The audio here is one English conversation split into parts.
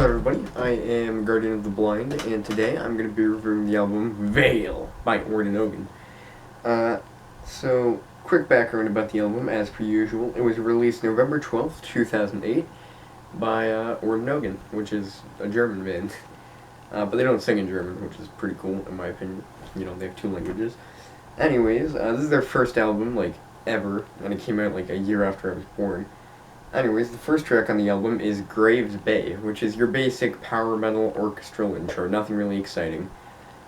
Hello everybody, I am Guardian of the Blind, and today I'm going to be reviewing the album Vale by Orden Ogan. Quick background about the album, as per usual. It was released November 12th, 2008 by Orden Ogan, which is a German band. But they don't sing in German, which is pretty cool, in my opinion. You know, they have two languages. Anyways, this is their first album, ever, and it came out, a year after I was born. Anyways, the first track on the album is Graves Bay, which is your basic power metal orchestral intro, nothing really exciting.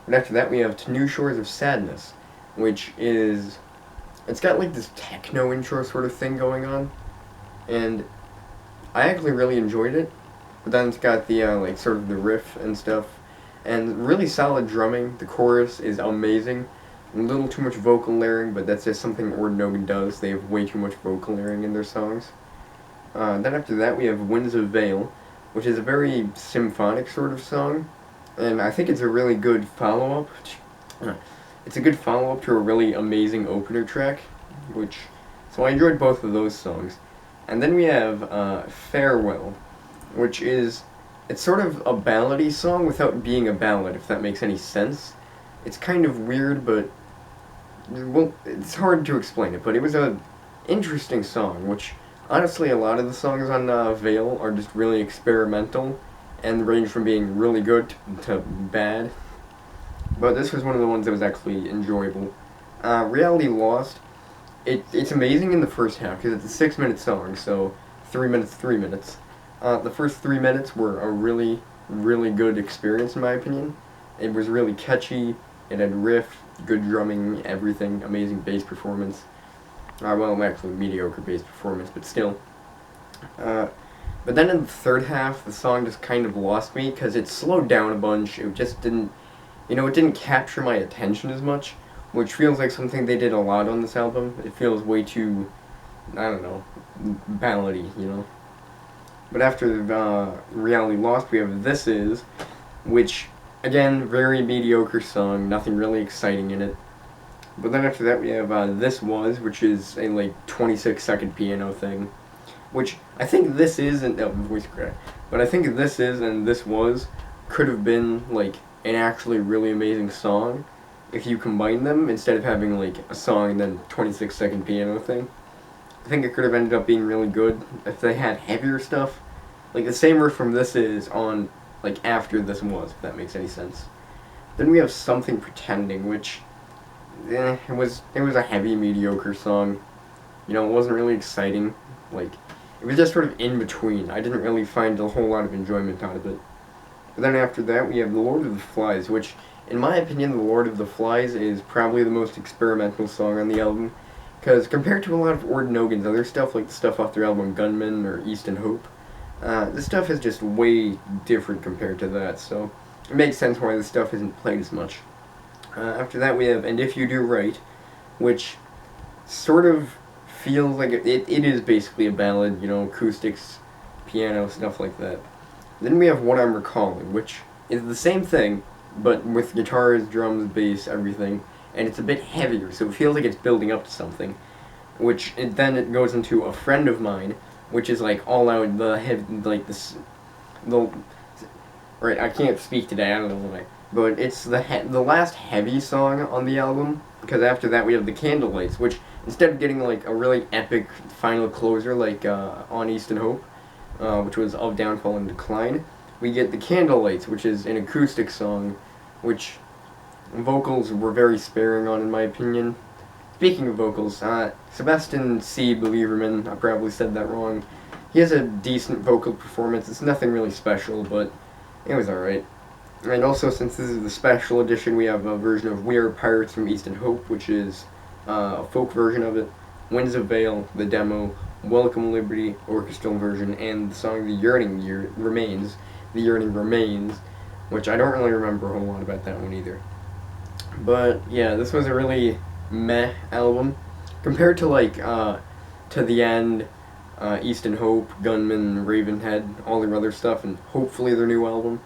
And after that we have To New Shores of Sadness, which is... it's got this techno intro sort of thing going on, and I actually really enjoyed it, but then it's got the, sort of the riff and stuff, and really solid drumming. The chorus is amazing. A little too much vocal layering, but that's just something Orden Ogan does. They have way too much vocal layering in their songs. Then after that we have Winds of Vale, which is a very symphonic sort of song, and I think it's a really good follow-up. It's a good follow-up to a really amazing opener track, so I enjoyed both of those songs. And then we have Farewell, which is, it's sort of a ballady song without being a ballad, if that makes any sense. It's kind of weird, but, well, it's hard to explain it, but it was a interesting song, which... honestly, a lot of the songs on Vale are just really experimental and range from being really good to bad. But this was one of the ones that was actually enjoyable. Reality Lost, it's amazing in the first half because it's a 6-minute song, so 3 minutes, 3 minutes. The first 3 minutes were a really, really good experience in my opinion. It was really catchy, it had riff, good drumming, everything, amazing bass performance. Well, actually, mediocre bass performance, but still. But then in the third half, the song just kind of lost me, because it slowed down a bunch. It just didn't, it didn't capture my attention as much, which feels like something they did a lot on this album. It feels way too, I don't know, ballady, But after Reality Lost, we have This Is, which, again, very mediocre song, nothing really exciting in it. But then after that we have This Was, which is a 26-second piano thing, which I think This Is and voice crack, but I think This Is and This Was could have been an actually really amazing song if you combine them instead of having a song and then 26-second piano thing. I think it could have ended up being really good if they had heavier stuff, the same riff from This Is on after This Was, if that makes any sense. Then we have Something Pretending, which it was a heavy, mediocre song. It wasn't really exciting. It was just sort of in between. I didn't really find a whole lot of enjoyment out of it. But then after that, we have The Lord of the Flies, which, in my opinion, The Lord of the Flies is probably the most experimental song on the album. Because compared to a lot of Orden Ogan's other stuff, like the stuff off their album Gunman or Easton Hope, this stuff is just way different compared to that, so it makes sense why this stuff isn't played as much. After that we have And If You Do Right, which sort of feels like it is basically a ballad, acoustics, piano, stuff like that. Then we have What I'm Recalling, which is the same thing, but with guitars, drums, bass, everything, and it's a bit heavier, so it feels like it's building up to something, then it goes into A Friend of Mine, which is all out the heavy, right, I can't speak today, I don't know why. But it's the last heavy song on the album, because after that we have The Candlelights, which instead of getting a really epic final closer on Easton Hope, which was Of Downfall and Decline, we get The Candlelights, which is an acoustic song, which vocals were very sparing on in my opinion. Speaking of vocals, Sebastian C. Believerman, I probably said that wrong, he has a decent vocal performance. It's nothing really special, but it was alright. And also, since this is the special edition, we have a version of We Are Pirates from Easton Hope, which is a folk version of it, Winds of Vale, the demo, Welcome Liberty, orchestral version, and the song The Yearning Remains, which I don't really remember a whole lot about that one either. But yeah, this was a really meh album. Compared to To the End, Easton Hope, Gunman, Ravenhead, all their other stuff, and hopefully their new album,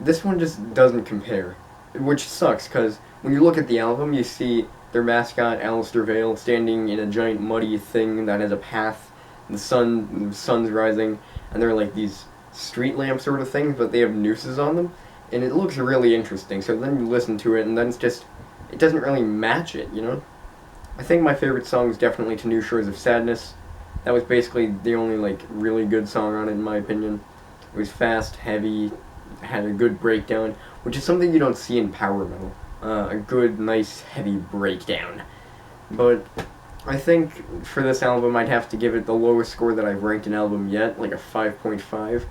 this one just doesn't compare, which sucks, because when you look at the album, you see their mascot, Alistair Vale, standing in a giant muddy thing that has a path, the sun's rising, and there are these street lamp sort of things, but they have nooses on them, and it looks really interesting. So then you listen to it, and then it doesn't really match it, you know? I think my favorite song is definitely To New Shores of Sadness. That was basically the only, like, really good song on it, in my opinion. It was fast, heavy, had a good breakdown, which is something you don't see in power metal. A good, nice, heavy breakdown. But I think for this album, I'd have to give it the lowest score that I've ranked an album yet, like a 5.5.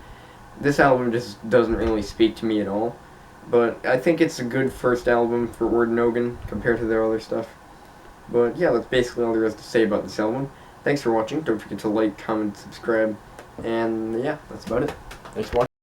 This album just doesn't really speak to me at all. But I think it's a good first album for Orden Ogan compared to their other stuff. But yeah, that's basically all there is to say about this album. Thanks for watching. Don't forget to like, comment, subscribe. And yeah, that's about it. Thanks for watching.